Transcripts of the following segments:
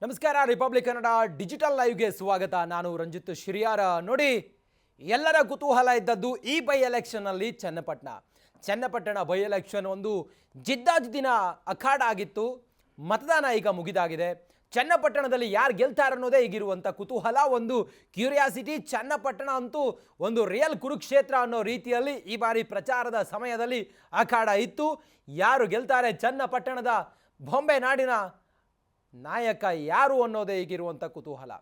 ನಮಸ್ಕಾರ. Republic Kannada digital ಲೈವ್ಗೆ ಸ್ವಾಗತ. ನಾನು ರಂಜಿತ್ ಶಿರಿಯಾರ. ನೋಡಿ, ಎಲ್ಲರ ಕುತೂಹಲ ಇದ್ದದ್ದು ಈ ಬೈ ಎಲೆಕ್ಷನ್ನಲ್ಲಿ ಚನ್ನಪಟ್ಟಣ ಬೈ ಎಲೆಕ್ಷನ್ ಒಂದು ಜಿದ್ದಾಜಿದ್ದಿನ ಅಖಾಡ ಆಗಿತ್ತು. ಮತದಾನ ಈಗ ಮುಗಿದಾಗಿದೆ. ಚನ್ನಪಟ್ಟಣದಲ್ಲಿ ಯಾರು ಗೆಲ್ತಾರೆ ಅನ್ನೋದೇ ಈಗಿರುವಂಥ ಕುತೂಹಲ, ಒಂದು ಕ್ಯೂರಿಯಾಸಿಟಿ. ಚನ್ನಪಟ್ಟಣ ಅಂತೂ ಒಂದು ರಿಯಲ್ ಕುರುಕ್ಷೇತ್ರ ಅನ್ನೋ ರೀತಿಯಲ್ಲಿ ಈ ಬಾರಿ ಪ್ರಚಾರದ ಸಮಯದಲ್ಲಿ ಅಖಾಡ ಇತ್ತು. ಯಾರು ಗೆಲ್ತಾರೆ, ಚನ್ನಪಟ್ಟಣದ ಬೊಂಬೆ ನಾಡಿನ ನಾಯಕ ಯಾರು ಅನ್ನೋದೇ ಈಗಿರುವಂಥ ಕುತೂಹಲ.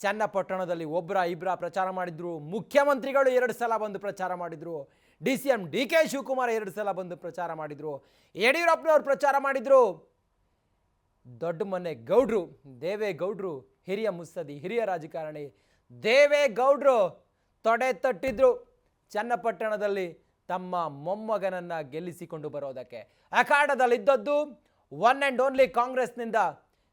ಚನ್ನಪಟ್ಟಣದಲ್ಲಿ ಇಬ್ಬರ ಪ್ರಚಾರ ಮಾಡಿದ್ರು. ಮುಖ್ಯಮಂತ್ರಿಗಳು 2 ಸಲ ಬಂದು ಪ್ರಚಾರ ಮಾಡಿದ್ರು. DCM DK ಶಿವಕುಮಾರ್ 2 ಸಲ ಬಂದು ಪ್ರಚಾರ ಮಾಡಿದ್ರು. ಯಡಿಯೂರಪ್ಪನವ್ರು ಪ್ರಚಾರ ಮಾಡಿದ್ರು. ದೊಡ್ಡ ಮನೆ ಗೌಡ್ರು ದೇವೇಗೌಡರು, ಹಿರಿಯ ಮುತ್ಸದಿ, ಹಿರಿಯ ರಾಜಕಾರಣಿ ದೇವೇಗೌಡರು ತೊಡೆ ತಟ್ಟಿದ್ರು ಚನ್ನಪಟ್ಟಣದಲ್ಲಿ ತಮ್ಮ ಮೊಮ್ಮಗನನ್ನ ಗೆಲ್ಲಿಸಿಕೊಂಡು ಬರೋದಕ್ಕೆ. ಅಖಾಡದಲ್ಲಿದ್ದದ್ದು ಒನ್ ಆ್ಯಂಡ್ ಓನ್ಲಿ ಕಾಂಗ್ರೆಸ್ನಿಂದ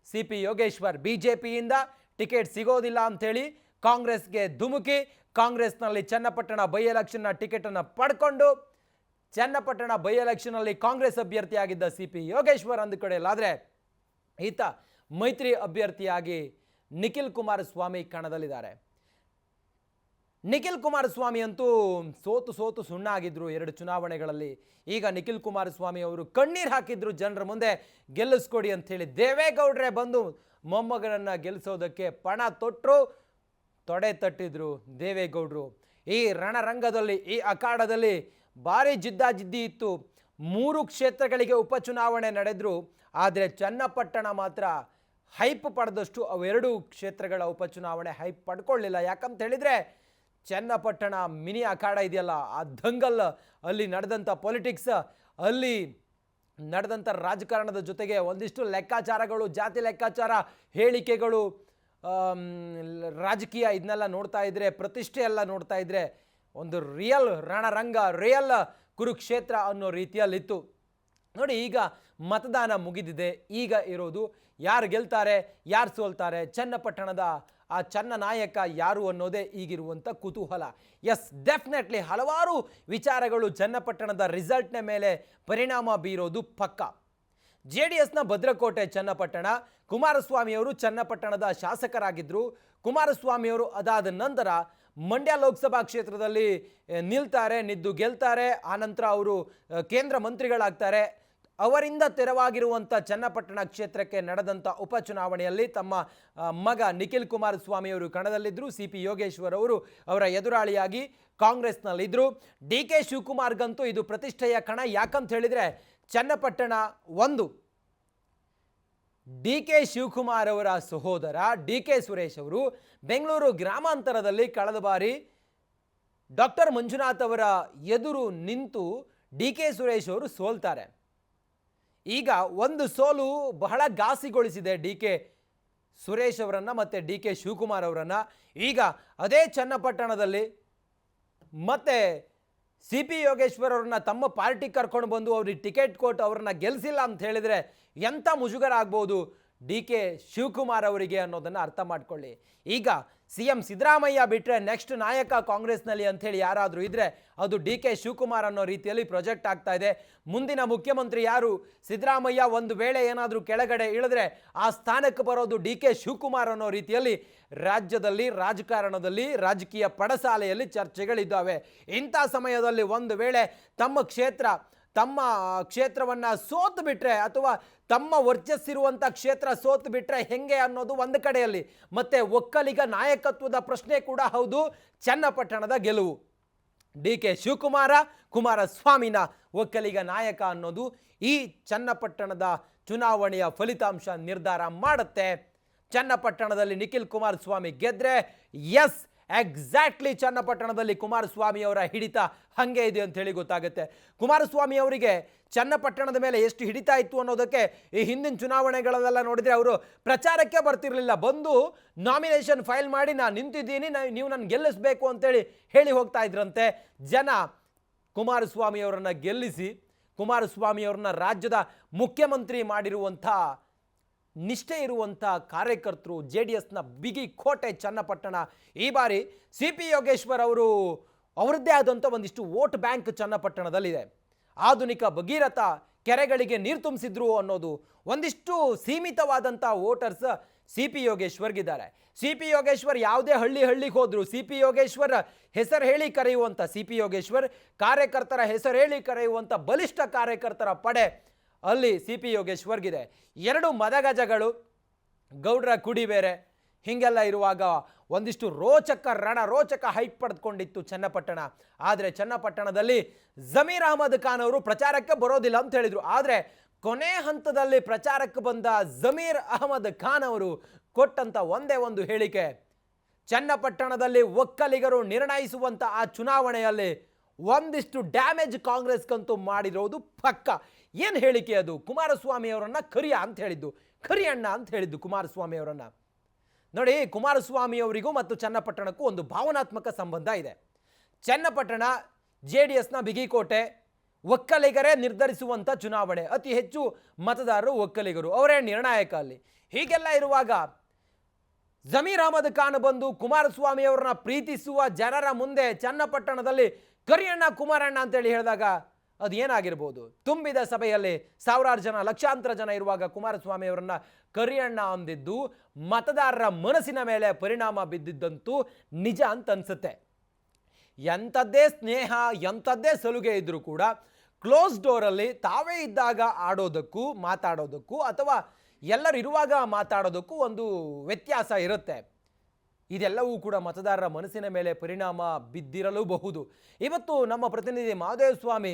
CP ಯೋಗೇಶ್ವರ್. BJPಯಿಂದ ಟಿಕೆಟ್ ಸಿಗೋದಿಲ್ಲ ಅಂಥೇಳಿ ಕಾಂಗ್ರೆಸ್ಗೆ ಧುಮುಕಿ ಕಾಂಗ್ರೆಸ್ನಲ್ಲಿ ಚನ್ನಪಟ್ಟಣ ಬೈ ಎಲೆಕ್ಷನ್ನ ಟಿಕೆಟನ್ನು ಪಡ್ಕೊಂಡು ಚನ್ನಪಟ್ಟಣ ಬೈ ಎಲೆಕ್ಷನಲ್ಲಿ ಕಾಂಗ್ರೆಸ್ ಅಭ್ಯರ್ಥಿಯಾಗಿದ್ದ CP ಯೋಗೇಶ್ವರ್ ಒಂದು ಕಡೆಯಲ್ಲಾದರೆ ಈತ ಮೈತ್ರಿ ಅಭ್ಯರ್ಥಿಯಾಗಿ ನಿಖಿಲ್ ಕುಮಾರಸ್ವಾಮಿ ಕಣದಲ್ಲಿದ್ದಾರೆ. ನಿಖಿಲ್ ಕುಮಾರಸ್ವಾಮಿ ಅಂತೂ ಸೋತು ಸುಣ್ಣ ಆಗಿದ್ರು 2 ಚುನಾವಣೆಗಳಲ್ಲಿ. ಈಗ ನಿಖಿಲ್ ಕುಮಾರಸ್ವಾಮಿ ಅವರು ಕಣ್ಣೀರು ಹಾಕಿದ್ರು ಜನರ ಮುಂದೆ, ಗೆಲ್ಲಿಸ್ಕೊಡಿ ಅಂಥೇಳಿ. ದೇವೇಗೌಡರೇ ಬಂದು ಮೊಮ್ಮಗನನ್ನು ಗೆಲ್ಲಿಸೋದಕ್ಕೆ ಪಣ ತೊಟ್ಟರು, ತೊಡೆ ತಟ್ಟಿದ್ರು ದೇವೇಗೌಡರು. ಈ ರಣರಂಗದಲ್ಲಿ, ಈ ಅಖಾಡದಲ್ಲಿ ಭಾರಿ ಜಿದ್ದಾಜಿದ್ದಿ ಇತ್ತು. 3 ಕ್ಷೇತ್ರಗಳಿಗೆ ಉಪಚುನಾವಣೆ ನಡೆದ್ರು. ಆದರೆ ಚನ್ನಪಟ್ಟಣ ಮಾತ್ರ ಹೈಪ್ ಪಡೆದಷ್ಟು ಅವೆರಡು ಕ್ಷೇತ್ರಗಳ ಉಪಚುನಾವಣೆ ಹೈಪ್ ಪಡ್ಕೊಳ್ಳಿಲ್ಲ. ಯಾಕಂತ ಹೇಳಿದರೆ ಚನ್ನಪಟ್ಟಣ ಮಿನಿ ಅಖಾಡ ಇದೆಯಲ್ಲ, ಆ ದಂಗಲ್, ಅಲ್ಲಿ ನಡೆದಂಥ ಪೊಲಿಟಿಕ್ಸ್, ಅಲ್ಲಿ ನಡೆದಂಥ ರಾಜಕಾರಣದ ಜೊತೆಗೆ ಒಂದಿಷ್ಟು ಲೆಕ್ಕಾಚಾರಗಳು, ಜಾತಿ ಲೆಕ್ಕಾಚಾರ, ಹೇಳಿಕೆಗಳು, ರಾಜಕೀಯ, ಇದನ್ನೆಲ್ಲ ನೋಡ್ತಾ ಇದ್ರೆ, ಪ್ರತಿಷ್ಠೆ ಎಲ್ಲ ನೋಡ್ತಾ ಇದ್ರೆ ಒಂದು ರಿಯಲ್ ರಣರಂಗ, ರಿಯಲ್ ಕುರುಕ್ಷೇತ್ರ ಅನ್ನೋ ರೀತಿಯಲ್ಲಿತ್ತು. ನೋಡಿ, ಈಗ ಮತದಾನ ಮುಗಿದಿದೆ. ಈಗ ಇರೋದು ಯಾರು ಗೆಲ್ತಾರೆ, ಯಾರು ಸೋಲ್ತಾರೆ, ಚನ್ನಪಟ್ಟಣದ ಆ ಚನ್ನ ನಾಯಕ ಯಾರು ಅನ್ನೋದೇ ಈಗಿರುವಂಥ ಕುತೂಹಲ. ಎಸ್, ಡೆಫಿನೆಟ್ಲಿ ಹಲವಾರು ವಿಚಾರಗಳು ಚನ್ನಪಟ್ಟಣದ ರಿಸಲ್ಟ್ನ ಮೇಲೆ ಪರಿಣಾಮ ಬೀರೋದು ಪಕ್ಕ. JDSನ ಭದ್ರಕೋಟೆ ಚನ್ನಪಟ್ಟಣ. ಕುಮಾರಸ್ವಾಮಿಯವರು ಚನ್ನಪಟ್ಟಣದ ಶಾಸಕರಾಗಿದ್ದರು. ಕುಮಾರಸ್ವಾಮಿಯವರು ಅದಾದ ನಂತರ ಮಂಡ್ಯ ಲೋಕಸಭಾ ಕ್ಷೇತ್ರದಲ್ಲಿ ನಿಲ್ತು ಗೆಲ್ತಾರೆ. ಆನಂತರ ಅವರು ಕೇಂದ್ರ ಮಂತ್ರಿಗಳಾಗ್ತಾರೆ. ಅವರಿಂದ ತೆರವಾಗಿರುವಂಥ ಚನ್ನಪಟ್ಟಣ ಕ್ಷೇತ್ರಕ್ಕೆ ನಡೆದಂಥ ಉಪಚುನಾವಣೆಯಲ್ಲಿ ತಮ್ಮ ಮಗ ನಿಖಿಲ್ ಕುಮಾರಸ್ವಾಮಿಯವರು ಕಣದಲ್ಲಿದ್ದರು. CP ಯೋಗೇಶ್ವರ್ ಅವರು ಅವರ ಎದುರಾಳಿಯಾಗಿ ಕಾಂಗ್ರೆಸ್ನಲ್ಲಿದ್ದರು. DK ಶಿವಕುಮಾರ್ಗಂತೂ ಇದು ಪ್ರತಿಷ್ಠೆಯ ಕಣ. ಯಾಕಂತ ಹೇಳಿದರೆ ಚನ್ನಪಟ್ಟಣ ಒಂದು, DK ಶಿವಕುಮಾರ್ ಅವರ ಸಹೋದರ DK ಸುರೇಶ್ ಅವರು ಬೆಂಗಳೂರು ಗ್ರಾಮಾಂತರದಲ್ಲಿ ಕಳೆದ ಬಾರಿ ಡಾಕ್ಟರ್ ಮಂಜುನಾಥ್ ಅವರ ಎದುರು ನಿಂತು DK ಸುರೇಶ್ ಅವರು ಸೋಲ್ತಾರೆ. ಈಗ ಒಂದು ಸೋಲು ಬಹಳ ಘಾಸಿಗೊಳಿಸಿದೆ DK ಸುರೇಶ್ ಅವರನ್ನು ಮತ್ತು DK ಶಿವಕುಮಾರ್ ಅವರನ್ನು. ಈಗ ಅದೇ ಚನ್ನಪಟ್ಟಣದಲ್ಲಿ ಮತ್ತೆ CP ಯೋಗೇಶ್ವರ್ ಅವ್ರನ್ನ ತಮ್ಮ ಪಾರ್ಟಿ ಕರ್ಕೊಂಡು ಬಂದು ಅವ್ರಿಗೆ ಟಿಕೆಟ್ ಕೊಟ್ಟು ಅವ್ರನ್ನ ಗೆಲ್ಲಿಸಿಲ್ಲ ಅಂತ ಹೇಳಿದರೆ ಎಂಥ ಮುಜುಗರ ಆಗ್ಬೋದು DK ಶಿವಕುಮಾರ್ ಅವರಿಗೆ ಅನ್ನೋದನ್ನು ಅರ್ಥ ಮಾಡ್ಕೊಳ್ಳಿ. ಈಗ CM ಸಿದ್ದರಾಮಯ್ಯ ಬಿಟ್ಟರೆ ನೆಕ್ಸ್ಟ್ ನಾಯಕ ಕಾಂಗ್ರೆಸ್ನಲ್ಲಿ ಅಂಥೇಳಿ ಯಾರಾದರೂ ಇದ್ದರೆ ಅದು DK ಶಿವಕುಮಾರ್ ಅನ್ನೋ ರೀತಿಯಲ್ಲಿ ಪ್ರೊಜೆಕ್ಟ್ ಆಗ್ತಾ ಇದೆ. ಮುಂದಿನ ಮುಖ್ಯಮಂತ್ರಿ ಯಾರು, ಸಿದ್ದರಾಮಯ್ಯ ಒಂದು ವೇಳೆ ಏನಾದರೂ ಕೆಳಗಡೆ ಇಳಿದ್ರೆ ಆ ಸ್ಥಾನಕ್ಕೆ ಬರೋದು DK ಶಿವಕುಮಾರ್ ಅನ್ನೋ ರೀತಿಯಲ್ಲಿ ರಾಜ್ಯದಲ್ಲಿ, ರಾಜಕಾರಣದಲ್ಲಿ, ರಾಜಕೀಯ ಪಡಸಾಲೆಯಲ್ಲಿ ಚರ್ಚೆಗಳಿದ್ದಾವೆ. ಇಂಥ ಸಮಯದಲ್ಲಿ ಒಂದು ವೇಳೆ ತಮ್ಮ ಕ್ಷೇತ್ರವನ್ನು ಸೋತು ಬಿಟ್ಟರೆ ಅಥವಾ ತಮ್ಮ ವರ್ಚಸ್ಸಿರುವಂಥ ಕ್ಷೇತ್ರ ಸೋತು ಬಿಟ್ಟರೆ ಹೆಂಗೆ ಅನ್ನೋದು ಒಂದು ಕಡೆಯಲ್ಲಿ, ಮತ್ತು ಒಕ್ಕಲಿಗ ನಾಯಕತ್ವದ ಪ್ರಶ್ನೆ ಕೂಡ ಹೌದು. ಚನ್ನಪಟ್ಟಣದ ಗೆಲುವು DK ಶಿವಕುಮಾರ, ಕುಮಾರಸ್ವಾಮಿನ ಒಕ್ಕಲಿಗ ನಾಯಕ ಅನ್ನೋದು ಈ ಚನ್ನಪಟ್ಟಣದ ಚುನಾವಣೆಯ ಫಲಿತಾಂಶ ನಿರ್ಧಾರ ಮಾಡುತ್ತೆ. ಚನ್ನಪಟ್ಟಣದಲ್ಲಿ ನಿಖಿಲ್ ಕುಮಾರಸ್ವಾಮಿ ಗೆದ್ರೆ ಎಸ್, ಎಕ್ಸಾಕ್ಟ್ಲಿ ಚನ್ನಪಟ್ಟಣದಲ್ಲಿ ಕುಮಾರಸ್ವಾಮಿ ಅವರ ಹಿಡಿತ ಹಾಗೆ ಇದೆ ಅಂತ ಹೇಳಿ ಗೊತ್ತಾಗುತ್ತೆ. ಕುಮಾರಸ್ವಾಮಿ ಅವರಿಗೆ ಚನ್ನಪಟ್ಟಣದ ಮೇಲೆ ಎಷ್ಟು ಹಿಡಿತ ಇತ್ತು ಅನ್ನೋದಕ್ಕೆ ಈ ಹಿಂದಿನ ಚುನಾವಣೆಗಳಲ್ಲೆಲ್ಲ ನೋಡಿದರೆ ಅವರು ಪ್ರಚಾರಕ್ಕೆ ಬರ್ತಿರಲಿಲ್ಲ. ಬಂದು ನಾಮಿನೇಷನ್ ಫೈಲ್ ಮಾಡಿ ನಾನು ನಿಂತಿದ್ದೀನಿ, ನೀವು ನನ್ನ ಗೆಲ್ಲಿಸಬೇಕು ಅಂತೇಳಿ ಹೇಳಿ ಹೋಗ್ತಾ ಇದ್ರಂತೆ. ಜನ ಕುಮಾರಸ್ವಾಮಿ ಅವರನ್ನು ಗೆಲ್ಲಿಸಿ ಕುಮಾರಸ್ವಾಮಿ ಅವ್ರನ್ನ ರಾಜ್ಯದ ಮುಖ್ಯಮಂತ್ರಿ ಮಾಡಿರುವಂಥ ನಿಷ್ಠೆ ಇರುವಂಥ ಕಾರ್ಯಕರ್ತರು, JDSನ ಬಿಗಿ ಕೋಟೆ ಚನ್ನಪಟ್ಟಣ. ಈ ಬಾರಿ CP ಯೋಗೇಶ್ವರ್ ಅವರು ಅವರದ್ದೇ ಆದಂಥ ಒಂದಿಷ್ಟು ವೋಟ್ ಬ್ಯಾಂಕ್ ಚನ್ನಪಟ್ಟಣದಲ್ಲಿದೆ. ಆಧುನಿಕ ಭಗೀರಥ ಕೆರೆಗಳಿಗೆ ನೀರು ತುಂಬಿಸಿದ್ರು ಅನ್ನೋದು ಒಂದಿಷ್ಟು ಸೀಮಿತವಾದಂಥ ವೋಟರ್ಸ್ ಸಿ ಪಿ ಯೋಗೇಶ್ವರ್ಗಿದ್ದಾರೆ. ಸಿ ಪಿ ಯೋಗೇಶ್ವರ್ ಯಾವುದೇ ಹಳ್ಳಿಗೆ ಹೋದ್ರು ಸಿ ಪಿ ಯೋಗೇಶ್ವರ್ ಹೆಸರು ಹೇಳಿ ಕರೆಯುವಂಥ ಸಿ ಪಿ ಯೋಗೇಶ್ವರ್ ಕಾರ್ಯಕರ್ತರ ಹೆಸರು ಹೇಳಿ ಕರೆಯುವಂಥ ಬಲಿಷ್ಠ ಕಾರ್ಯಕರ್ತರ ಪಡೆ ಅಲ್ಲಿ ಸಿ ಪಿ ಯೋಗೇಶ್ವರ್ಗಿದೆ. 2 ಮದಗಜಗಳು, ಗೌಡ್ರ ಕುಡಿ ಬೇರೆ, ಹೀಗೆಲ್ಲ ಇರುವಾಗ ಒಂದಿಷ್ಟು ರೋಚಕ ಹೈಪ್ ಪಡೆದುಕೊಂಡಿತ್ತು ಚನ್ನಪಟ್ಟಣ. ಆದರೆ ಚನ್ನಪಟ್ಟಣದಲ್ಲಿ ಜಮೀರ್ ಅಹಮದ್ ಖಾನ್ ಅವರು ಪ್ರಚಾರಕ್ಕೆ ಬರೋದಿಲ್ಲ ಅಂತ ಹೇಳಿದರು. ಆದರೆ ಕೊನೆ ಹಂತದಲ್ಲಿ ಪ್ರಚಾರಕ್ಕೆ ಬಂದ ಜಮೀರ್ ಅಹಮದ್ ಖಾನ್ ಅವರು ಕೊಟ್ಟಂತ ಒಂದೇ ಒಂದು ಹೇಳಿಕೆ, ಚನ್ನಪಟ್ಟಣದಲ್ಲಿ ಒಕ್ಕಲಿಗರು ನಿರ್ಣಯಿಸುವಂತ ಆ ಚುನಾವಣೆಯಲ್ಲಿ ಒಂದಿಷ್ಟು ಡ್ಯಾಮೇಜ್ ಕಾಂಗ್ರೆಸ್ಗಂತೂ ಮಾಡಿರೋದು ಪಕ್ಕ. ಏನು ಹೇಳಿಕೆ ಅದು? ಕುಮಾರಸ್ವಾಮಿ ಅವರನ್ನ ಕರಿಯಣ್ಣ ಅಂತ ಹೇಳಿದ್ದು ಕುಮಾರಸ್ವಾಮಿ ಅವರನ್ನ. ನೋಡಿ, ಕುಮಾರಸ್ವಾಮಿ ಅವರಿಗೂ ಮತ್ತು ಚನ್ನಪಟ್ಟಣಕ್ಕೂ ಒಂದು ಭಾವನಾತ್ಮಕ ಸಂಬಂಧ ಇದೆ. ಚನ್ನಪಟ್ಟಣ JDSನ ಬಿಗಿಕೋಟೆ, ಒಕ್ಕಲಿಗರೇ ನಿರ್ಧರಿಸುವಂಥ ಚುನಾವಣೆ, ಅತಿ ಹೆಚ್ಚು ಮತದಾರರು ಒಕ್ಕಲಿಗರು, ಅವರೇ ನಿರ್ಣಾಯಕ ಅಲ್ಲಿ. ಹೀಗೆಲ್ಲ ಇರುವಾಗ ಜಮೀರ್ ಅಹಮದ್ ಖಾನ್ ಬಂದು ಕುಮಾರಸ್ವಾಮಿ ಅವರನ್ನ ಪ್ರೀತಿಸುವ ಜನರ ಮುಂದೆ ಚನ್ನಪಟ್ಟಣದಲ್ಲಿ ಕರಿಯಣ್ಣ ಕುಮಾರಣ್ಣ ಅಂತೇಳಿ ಹೇಳಿದಾಗ ಅದು ಏನಾಗಿರ್ಬೋದು? ತುಂಬಿದ ಸಭೆಯಲ್ಲಿ ಸಾವಿರಾರು ಜನ, ಲಕ್ಷಾಂತರ ಜನ ಇರುವಾಗ ಕುಮಾರಸ್ವಾಮಿ ಅವರನ್ನ ಕರಿಯಣ್ಣ ಅಂದಿದ್ದು ಮತದಾರರ ಮನಸ್ಸಿನ ಮೇಲೆ ಪರಿಣಾಮ ಬಿದ್ದಿದ್ದಂತೂ ನಿಜ ಅಂತ ಅನ್ಸುತ್ತೆ. ಎಂಥದ್ದೇ ಸ್ನೇಹ, ಎಂಥದ್ದೇ ಸಲುಗೆ ಇದ್ರೂ ಕೂಡ ಕ್ಲೋಸ್ ಡೋರಲ್ಲಿ ತಾವೇ ಇದ್ದಾಗ ಆಡೋದಕ್ಕೂ ಮಾತಾಡೋದಕ್ಕೂ ಅಥವಾ ಎಲ್ಲರೂ ಇರುವಾಗ ಮಾತಾಡೋದಕ್ಕೂ ಒಂದು ವ್ಯತ್ಯಾಸ ಇರುತ್ತೆ. ಇದೆಲ್ಲವೂ ಕೂಡ ಮತದಾರರ ಮನಸ್ಸಿನ ಮೇಲೆ ಪರಿಣಾಮ ಬಿದ್ದಿರಲೂಬಹುದು. ಇವತ್ತು ನಮ್ಮ ಪ್ರತಿನಿಧಿ ಮಹದೇವಸ್ವಾಮಿ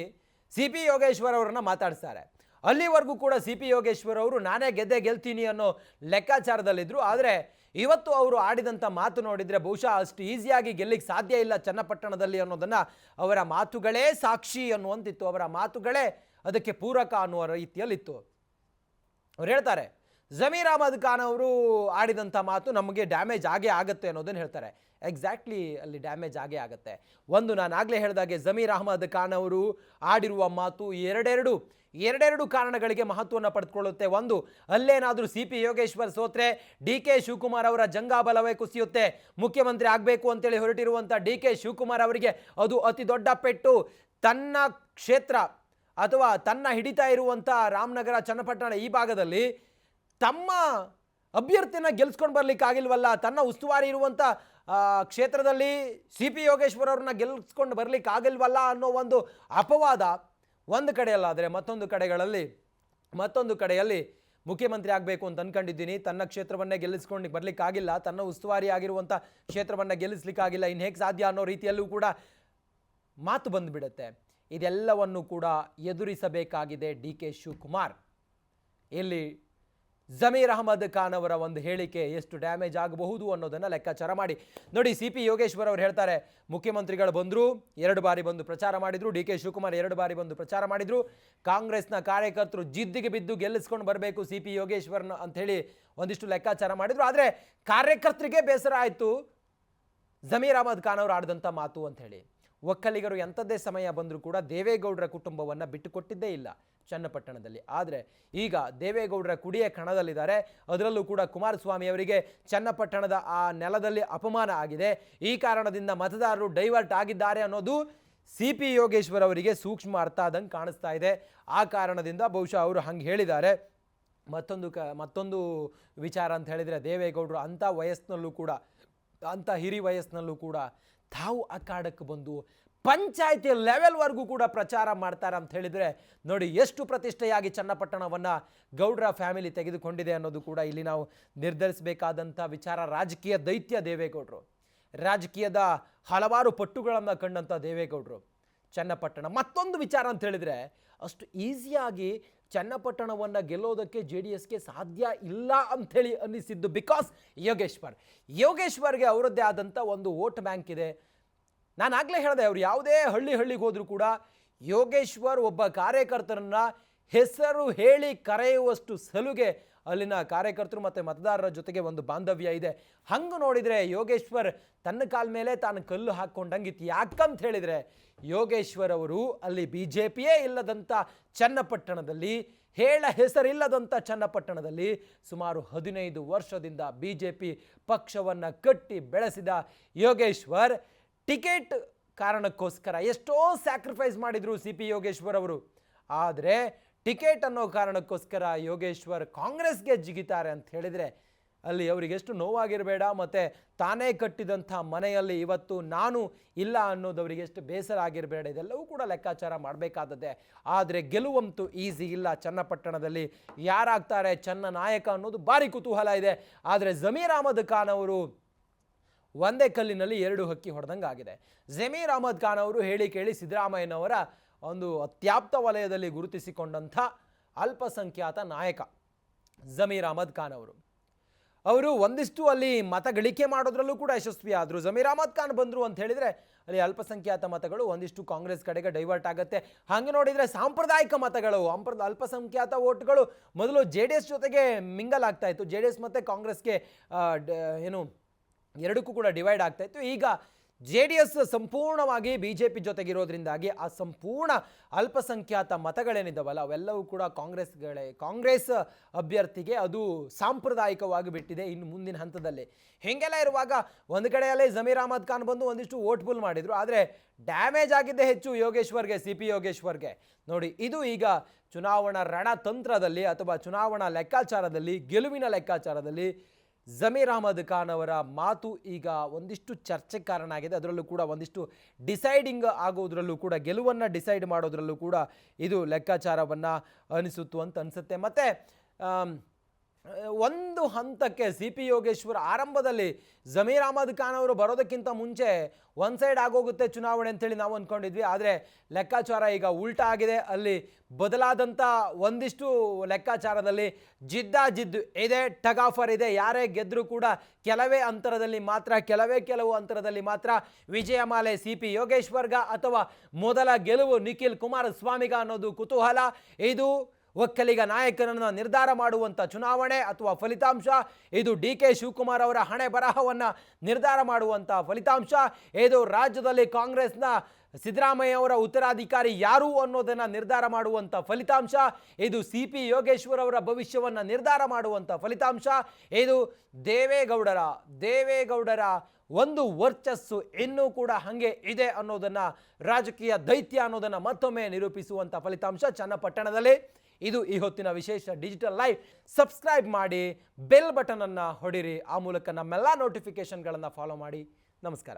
ಸಿ ಪಿ ಯೋಗೇಶ್ವರ್ ಅವರನ್ನ ಮಾತಾಡಿಸ್ತಾರೆ. ಅಲ್ಲಿವರೆಗೂ ಕೂಡ ಸಿ ಪಿ ಯೋಗೇಶ್ವರ್ ಅವರು ನಾನೇ ಗೆಲ್ತೀನಿ ಅನ್ನೋ ಲೆಕ್ಕಾಚಾರದಲ್ಲಿದ್ದರು. ಆದರೆ ಇವತ್ತು ಅವರು ಆಡಿದಂಥ ಮಾತು ನೋಡಿದರೆ ಬಹುಶಃ ಅಷ್ಟು ಈಸಿಯಾಗಿ ಗೆಲ್ಲಿಕ್ಕೆ ಸಾಧ್ಯ ಇಲ್ಲ ಚನ್ನಪಟ್ಟಣದಲ್ಲಿ ಅನ್ನೋದನ್ನು ಅವರ ಮಾತುಗಳೇ ಸಾಕ್ಷಿ ಅನ್ನುವಂತಿತ್ತು, ಅವರ ಮಾತುಗಳೇ ಅದಕ್ಕೆ ಪೂರಕ ಅನ್ನುವ ರೀತಿಯಲ್ಲಿತ್ತು. ಅವ್ರು ಹೇಳ್ತಾರೆ, ಜಮೀರ್ ಅಹಮದ್ ಖಾನ್ ಅವರು ಆಡಿದಂಥ ಮಾತು ನಮಗೆ ಡ್ಯಾಮೇಜ್ ಆಗೇ ಆಗುತ್ತೆ ಅನ್ನೋದನ್ನು ಹೇಳ್ತಾರೆ. ಎಕ್ಸಾಕ್ಟ್ಲಿ ಅಲ್ಲಿ ಡ್ಯಾಮೇಜ್ ಆಗೇ ಆಗುತ್ತೆ. ಒಂದು, ನಾನು ಆಗಲೇ ಹೇಳಿದಾಗೆ ಜಮೀರ್ ಅಹಮದ್ ಖಾನ್ ಅವರು ಆಡಿರುವ ಮಾತು ಎರಡೆರಡು ಕಾರಣಗಳಿಗೆ ಮಹತ್ವವನ್ನು ಪಡೆದುಕೊಳ್ಳುತ್ತೆ. ಒಂದು, ಅಲ್ಲೇನಾದರೂ ಸಿ ಪಿ ಯೋಗೇಶ್ವರ್ ಸೋತ್ರೆ DK ಶಿವಕುಮಾರ್ ಅವರ ಜಂಗಾಬಲವೇ ಕುಸಿಯುತ್ತೆ. ಮುಖ್ಯಮಂತ್ರಿ ಆಗಬೇಕು ಅಂತೇಳಿ ಹೊರಟಿರುವಂಥ DK ಶಿವಕುಮಾರ್ ಅವರಿಗೆ ಅದು ಅತಿ ದೊಡ್ಡ ಪೆಟ್ಟು. ತನ್ನ ಕ್ಷೇತ್ರ ಅಥವಾ ತನ್ನ ಹಿಡಿತಾ ಇರುವಂಥ ರಾಮನಗರ, ಚನ್ನಪಟ್ಟಣ ಈ ಭಾಗದಲ್ಲಿ ತಮ್ಮ ಅಭ್ಯರ್ಥಿನ ಗೆಲ್ಸ್ಕೊಂಡು ಬರ್ಲಿಕ್ಕಾಗಿಲ್ವಲ್ಲ, ತನ್ನ ಉಸ್ತುವಾರಿ ಇರುವಂಥ ಕ್ಷೇತ್ರದಲ್ಲಿ ಸಿ ಪಿ ಯೋಗೇಶ್ವರ್ ಅವ್ರನ್ನ ಗೆಲ್ಸ್ಕೊಂಡು ಬರ್ಲಿಕ್ಕಾಗಿಲ್ವಲ್ಲ ಅನ್ನೋ ಒಂದು ಅಪವಾದ ಒಂದು ಕಡೆಯಲ್ಲಾದರೆ, ಮತ್ತೊಂದು ಕಡೆಯಲ್ಲಿ ಮುಖ್ಯಮಂತ್ರಿ ಆಗಬೇಕು ಅಂತ ಅನ್ಕೊಂಡಿದ್ದೀನಿ, ತನ್ನ ಕ್ಷೇತ್ರವನ್ನೇ ಗೆಲ್ಲಿಸ್ಕೊಂಡು ಬರ್ಲಿಕ್ಕಾಗಿಲ್ಲ, ತನ್ನ ಉಸ್ತುವಾರಿ ಆಗಿರುವಂಥ ಕ್ಷೇತ್ರವನ್ನು ಗೆಲ್ಲಿಸ್ಲಿಕ್ಕಾಗಿಲ್ಲ, ಇನ್ನು ಹೇಗೆ ಸಾಧ್ಯ ಅನ್ನೋ ರೀತಿಯಲ್ಲೂ ಕೂಡ ಮಾತು ಬಂದುಬಿಡುತ್ತೆ. ಇದೆಲ್ಲವನ್ನು ಕೂಡ ಎದುರಿಸಬೇಕಾಗಿದೆ DK ಶಿವಕುಮಾರ್. ಇಲ್ಲಿ ಜಮೀರ್ ಅಹಮದ್ ಖಾನ್ ಅವರ ಒಂದು ಹೇಳಿಕೆ ಎಷ್ಟು ಡ್ಯಾಮೇಜ್ ಆಗಬಹುದು ಅನ್ನೋದನ್ನು ಲೆಕ್ಕಾಚಾರ ಮಾಡಿ ನೋಡಿ. ಸಿ ಪಿ ಯೋಗೇಶ್ವರ್ ಅವರು ಹೇಳ್ತಾರೆ, ಮುಖ್ಯಮಂತ್ರಿಗಳು ಬಂದರು, 2 ಬಾರಿ ಬಂದು ಪ್ರಚಾರ ಮಾಡಿದರು, DK ಶಿವಕುಮಾರ್ 2 ಬಾರಿ ಬಂದು ಪ್ರಚಾರ ಮಾಡಿದರು, ಕಾಂಗ್ರೆಸ್ನ ಕಾರ್ಯಕರ್ತರು ಜಿದ್ದಿಗೆ ಬಿದ್ದು ಗೆಲ್ಲಿಸ್ಕೊಂಡು ಬರಬೇಕು ಸಿ ಪಿ ಯೋಗೇಶ್ವರ್ನ ಅಂಥೇಳಿ ಒಂದಿಷ್ಟು ಲೆಕ್ಕಾಚಾರ ಮಾಡಿದರು. ಆದರೆ ಕಾರ್ಯಕರ್ತರಿಗೆ ಬೇಸರ ಆಯಿತು ಜಮೀರ್ ಅಹಮದ್ ಖಾನ್ ಅವರು ಆಡಿದಂಥ ಮಾತು ಅಂಥೇಳಿ. ಒಕ್ಕಲಿಗರು ಎಂಥದ್ದೇ ಸಮಯ ಬಂದರೂ ಕೂಡ ದೇವೇಗೌಡರ ಕುಟುಂಬವನ್ನು ಬಿಟ್ಟುಕೊಟ್ಟಿದ್ದೇ ಇಲ್ಲ ಚನ್ನಪಟ್ಟಣದಲ್ಲಿ. ಆದರೆ ಈಗ ದೇವೇಗೌಡರ ಕುಡಿಯ ಕಣದಲ್ಲಿದ್ದಾರೆ. ಅದರಲ್ಲೂ ಕೂಡ ಕುಮಾರಸ್ವಾಮಿ ಅವರಿಗೆ ಚನ್ನಪಟ್ಟಣದ ಆ ನೆಲದಲ್ಲಿ ಅಪಮಾನ ಆಗಿದೆ. ಈ ಕಾರಣದಿಂದ ಮತದಾರರು ಡೈವರ್ಟ್ ಆಗಿದ್ದಾರೆ ಅನ್ನೋದು ಸಿ ಪಿ ಯೋಗೇಶ್ವರ್ ಅವರಿಗೆ ಸೂಕ್ಷ್ಮ ಅರ್ಥ ಆದಂಗೆ ಕಾಣಿಸ್ತಾ ಇದೆ. ಆ ಕಾರಣದಿಂದ ಬಹುಶಃ ಅವರು ಹಂಗೆ ಹೇಳಿದ್ದಾರೆ. ಮತ್ತೊಂದು ವಿಚಾರ ಅಂತ ಹೇಳಿದರೆ, ದೇವೇಗೌಡರು ಅಂಥ ವಯಸ್ಸಿನಲ್ಲೂ ಕೂಡ, ಅಂಥ ಹಿರಿ ವಯಸ್ಸಿನಲ್ಲೂ ಕೂಡ ತಾವು ಅಖಾಡಕ್ಕೆ ಬಂದು ಪಂಚಾಯಿತಿ ಲೆವೆಲ್ವರೆಗೂ ಕೂಡ ಪ್ರಚಾರ ಮಾಡ್ತಾರೆ ಅಂತ ಹೇಳಿದರೆ ನೋಡಿ ಎಷ್ಟು ಪ್ರತಿಷ್ಠೆಯಾಗಿ ಚನ್ನಪಟ್ಟಣವನ್ನು ಗೌಡ್ರ ಫ್ಯಾಮಿಲಿ ತೆಗೆದುಕೊಂಡಿದೆ ಅನ್ನೋದು ಕೂಡ ಇಲ್ಲಿ ನಾವು ನಿರ್ಧರಿಸಬೇಕಾದಂಥ ವಿಚಾರ. ರಾಜಕೀಯ ದೈತ್ಯ ದೇವೇಗೌಡರು, ರಾಜಕೀಯದ ಹಲವಾರು ಪಟ್ಟುಗಳನ್ನು ಕಂಡಂಥ ದೇವೇಗೌಡರು. ಚನ್ನಪಟ್ಟಣ ಮತ್ತೊಂದು ವಿಚಾರ ಅಂತ ಹೇಳಿದರೆ, ಅಷ್ಟು ಈಸಿಯಾಗಿ ಚನ್ನಪಟ್ಟಣವನ್ನು ಗೆಲ್ಲೋದಕ್ಕೆ JDSಗೆ ಸಾಧ್ಯ ಇಲ್ಲ ಅಂಥೇಳಿ ಅನ್ನಿಸಿದ್ದು ಬಿಕಾಸ್ ಯೋಗೇಶ್ವರ್ಗೆ ಅವರದ್ದೇ ಆದಂಥ ಒಂದು ವೋಟ್ ಬ್ಯಾಂಕ್ ಇದೆ. ನಾನು ಆಗಲೇ ಹೇಳಿದೆ, ಅವರು ಯಾವುದೇ ಹಳ್ಳಿಗೆ ಹೋದರೂ ಕೂಡ ಯೋಗೇಶ್ವರ್ ಒಬ್ಬ ಕಾರ್ಯಕರ್ತರನ್ನ ಹೆಸರು ಹೇಳಿ ಕರೆಯುವಷ್ಟು ಸಲುಗೆ ಅಲ್ಲಿನ ಕಾರ್ಯಕರ್ತರು ಮತ್ತು ಮತದಾರರ ಜೊತೆಗೆ ಒಂದು ಬಾಂಧವ್ಯ ಇದೆ. ಹಂಗೆ ನೋಡಿದರೆ ಯೋಗೇಶ್ವರ್ ತನ್ನ ಕಾಲ ಮೇಲೆ ತಾನು ಕಲ್ಲು ಹಾಕ್ಕೊಂಡಂಗಿತ್ತು. ಯಾಕಂತ ಹೇಳಿದರೆ, ಯೋಗೇಶ್ವರ್ ಅವರು ಅಲ್ಲಿ BJPಯೇ ಇಲ್ಲದಂಥ ಚನ್ನಪಟ್ಟಣದಲ್ಲಿ, ಹೆಸರಿಲ್ಲದಂಥ ಚನ್ನಪಟ್ಟಣದಲ್ಲಿ ಸುಮಾರು 15 ವರ್ಷದಿಂದ BJP ಪಕ್ಷವನ್ನು ಕಟ್ಟಿ ಬೆಳೆಸಿದ ಯೋಗೇಶ್ವರ್ ಟಿಕೆಟ್ ಕಾರಣಕ್ಕೋಸ್ಕರ ಎಷ್ಟೋ ಸ್ಯಾಕ್ರಿಫೈಸ್ ಮಾಡಿದರು ಸಿ ಪಿ ಯೋಗೇಶ್ವರ್ ಅವರು. ಆದರೆ ಟಿಕೆಟ್ ಅನ್ನೋ ಕಾರಣಕ್ಕೋಸ್ಕರ ಯೋಗೇಶ್ವರ್ ಕಾಂಗ್ರೆಸ್ಗೆ ಜಿಗಿತಾರೆ ಅಂತ ಹೇಳಿದರೆ ಅಲ್ಲಿ ಅವರಿಗೆ ಎಷ್ಟು ನೋವಾಗಿರಬೇಡ, ಮತ್ತು ತಾನೇ ಕಟ್ಟಿದಂಥ ಮನೆಯಲ್ಲಿ ಇವತ್ತು ನಾನು ಇಲ್ಲ ಅನ್ನೋದು ಅವರಿಗೆ ಎಷ್ಟು ಬೇಸರ ಆಗಿರಬೇಡ, ಇದೆಲ್ಲವೂ ಕೂಡ ಲೆಕ್ಕಾಚಾರ ಮಾಡಬೇಕಾದದ್ದೇ. ಆದರೆ ಗೆಲುವಂತೂ ಈಸಿ ಇಲ್ಲ. ಚನ್ನಪಟ್ಟಣದಲ್ಲಿ ಯಾರಾಗ್ತಾರೆ ಚನ್ನ ನಾಯಕ ಅನ್ನೋದು ಭಾರಿ ಕುತೂಹಲ ಇದೆ. ಆದರೆ ಜಮೀರ್ ಅಹಮದ್ ಖಾನ್ ಅವರು ಒಂದೇ ಕಲ್ಲಿನಲ್ಲಿ ಎರಡು ಹಕ್ಕಿ ಹೊಡೆದಂಗೆ ಆಗಿದೆ. ಜಮೀರ್ ಅಹಮದ್ ಖಾನ್ ಅವರು ಹೇಳಿ ಕೇಳಿ ಸಿದ್ದರಾಮಯ್ಯನವರ ಒಂದು ಅತ್ಯಾಪ್ತ ವಲಯದಲ್ಲಿ ಗುರುತಿಸಿಕೊಂಡಂಥ ಅಲ್ಪಸಂಖ್ಯಾತ ನಾಯಕ ಜಮೀರ್ ಅಹಮದ್ ಖಾನ್ ಅವರು ಒಂದಿಷ್ಟು ಅಲ್ಲಿ ಮತ ಗಳಿಕೆ ಮಾಡೋದ್ರಲ್ಲೂ ಕೂಡ ಯಶಸ್ವಿ ಆದರು. ಜಮೀರ್ ಅಹಮದ್ ಖಾನ್ ಬಂದರು ಅಂತ ಹೇಳಿದರೆ ಅಲ್ಲಿ ಅಲ್ಪಸಂಖ್ಯಾತ ಮತಗಳು ಒಂದಿಷ್ಟು ಕಾಂಗ್ರೆಸ್ ಕಡೆಗೆ ಡೈವರ್ಟ್ ಆಗುತ್ತೆ. ಹಾಗೆ ನೋಡಿದರೆ ಸಾಂಪ್ರದಾಯಿಕ ಮತಗಳು, ಅಲ್ಪಸಂಖ್ಯಾತ ವೋಟ್ಗಳು ಮೊದಲು JDS ಜೊತೆಗೆ ಮಿಂಗಲ್ ಆಗ್ತಾ ಇತ್ತು. JDS ಮತ್ತು ಕಾಂಗ್ರೆಸ್ಗೆ ಎರಡಕ್ಕೂ ಕೂಡ ಡಿವೈಡ್ ಆಗ್ತಾ ಇತ್ತು. ಈಗ JDS ಸಂಪೂರ್ಣವಾಗಿ BJP ಜೊತೆಗಿರೋದ್ರಿಂದಾಗಿ ಆ ಸಂಪೂರ್ಣ ಅಲ್ಪಸಂಖ್ಯಾತ ಮತಗಳೇನಿದ್ದಾವಲ್ಲ ಅವೆಲ್ಲವೂ ಕೂಡ ಕಾಂಗ್ರೆಸ್ ಅಭ್ಯರ್ಥಿಗೆ ಅದು ಸಾಂಪ್ರದಾಯಿಕವಾಗಿ ಬಿಟ್ಟಿದೆ. ಇನ್ನು ಮುಂದಿನ ಹಂತದಲ್ಲಿ ಹೀಗೆಲ್ಲ ಇರುವಾಗ ಒಂದು ಕಡೆಯಲ್ಲೇ ಜಮೀರ್ ಅಹಮದ್ ಖಾನ್ ಬಂದು ಒಂದಿಷ್ಟು ವೋಟ್ ಪುಲ್ ಮಾಡಿದ್ರು. ಆದರೆ ಡ್ಯಾಮೇಜ್ ಆಗಿದ್ದೇ ಹೆಚ್ಚು ಯೋಗೇಶ್ವರ್ಗೆ, CP ಯೋಗೇಶ್ವರ್ಗೆ. ನೋಡಿ, ಇದು ಈಗ ಚುನಾವಣಾ ರಣತಂತ್ರದಲ್ಲಿ ಅಥವಾ ಚುನಾವಣಾ ಲೆಕ್ಕಾಚಾರದಲ್ಲಿ, ಗೆಲುವಿನ ಲೆಕ್ಕಾಚಾರದಲ್ಲಿ ಜಮೀರ್ ಅಹಮದ್ ಖಾನ್ ಅವರ ಮಾತು ಈಗ ಒಂದಿಷ್ಟು ಚರ್ಚೆಗೆ ಕಾರಣ ಆಗಿದೆ. ಅದರಲ್ಲೂ ಕೂಡ ಒಂದಿಷ್ಟು ಡಿಸೈಡಿಂಗ್ ಆಗೋದ್ರಲ್ಲೂ ಕೂಡ, ಗೆಲುವನ್ನು ಡಿಸೈಡ್ ಮಾಡೋದ್ರಲ್ಲೂ ಕೂಡ ಇದು ಲೆಕ್ಕಾಚಾರವನ್ನು ಅನಿಸುತ್ತು ಅಂತ ಅನಿಸುತ್ತೆ. ಮತ್ತು ಒಂದು ಹಂತಕ್ಕೆ CP ಯೋಗೇಶ್ವರ್ ಆರಂಭದಲ್ಲಿ ಜಮೀರ್ ಅಹಮದ್ ಖಾನ್ ಅವರು ಬರೋದಕ್ಕಿಂತ ಮುಂಚೆ ಒನ್ ಸೈಡ್ ಆಗೋಗುತ್ತೆ ಚುನಾವಣೆ ಅಂತೇಳಿ ನಾವು ಅಂದ್ಕೊಂಡಿದ್ವಿ. ಆದರೆ ಲೆಕ್ಕಾಚಾರ ಈಗ ಉಲ್ಟಾ ಆಗಿದೆ. ಅಲ್ಲಿ ಬದಲಾದಂಥ ಒಂದಿಷ್ಟು ಲೆಕ್ಕಾಚಾರದಲ್ಲಿ ಜಿದ್ದು ಇದೆ, ಟಗ್ ಆಫರ್ ಇದೆ. ಯಾರೇ ಗೆದ್ದರೂ ಕೂಡ ಕೆಲವು ಅಂತರದಲ್ಲಿ ಮಾತ್ರ ವಿಜಯಮಾಲೆ CP ಯೋಗೇಶ್ವರ್ಗ ಅಥವಾ ಮೊದಲ ಗೆಲುವು ನಿಖಿಲ್ ಕುಮಾರಸ್ವಾಮಿಗ ಅನ್ನೋದು ಕುತೂಹಲ. ಇದು ಒಕ್ಕಲಿಗ ನಾಯಕನನ್ನು ನಿರ್ಧಾರ ಮಾಡುವಂಥ ಚುನಾವಣೆ ಅಥವಾ ಫಲಿತಾಂಶ. ಇದು DK ಶಿವಕುಮಾರ್ ಅವರ ಹಣೆ ಬರಹವನ್ನು ನಿರ್ಧಾರ ಮಾಡುವಂಥ ಫಲಿತಾಂಶ. ಇದು ರಾಜ್ಯದಲ್ಲಿ ಕಾಂಗ್ರೆಸ್ನ ಸಿದ್ದರಾಮಯ್ಯ ಅವರ ಉತ್ತರಾಧಿಕಾರಿ ಯಾರು ಅನ್ನೋದನ್ನು ನಿರ್ಧಾರ ಮಾಡುವಂಥ ಫಲಿತಾಂಶ. ಇದು CP ಯೋಗೇಶ್ವರ್ ಅವರ ಭವಿಷ್ಯವನ್ನು ನಿರ್ಧಾರ ಮಾಡುವಂಥ ಫಲಿತಾಂಶ. ಇದು ದೇವೇಗೌಡರ ಒಂದು ವರ್ಚಸ್ಸು ಇನ್ನೂ ಕೂಡ ಹಾಗೆ ಇದೆ ಅನ್ನೋದನ್ನು, ರಾಜಕೀಯ ದೈತ್ಯ ಅನ್ನೋದನ್ನು ಮತ್ತೊಮ್ಮೆ ನಿರೂಪಿಸುವಂಥ ಫಲಿತಾಂಶ ಚನ್ನಪಟ್ಟಣದಲ್ಲಿ. ಇದು ಈ ಹೊತ್ತಿನ ವಿಶೇಷ ಡಿಜಿಟಲ್ ಲೈವ್. ಸಬ್ಸ್ಕ್ರೈಬ್ ಮಾಡಿ, ಬೆಲ್ ಬಟನನ್ನು ಹೊಡಿರಿ. ಆ ಮೂಲಕ ನಮ್ಮೆಲ್ಲ ನೋಟಿಫಿಕೇಶನ್ಗಳನ್ನು ಫಾಲೋ ಮಾಡಿ. ನಮಸ್ಕಾರ.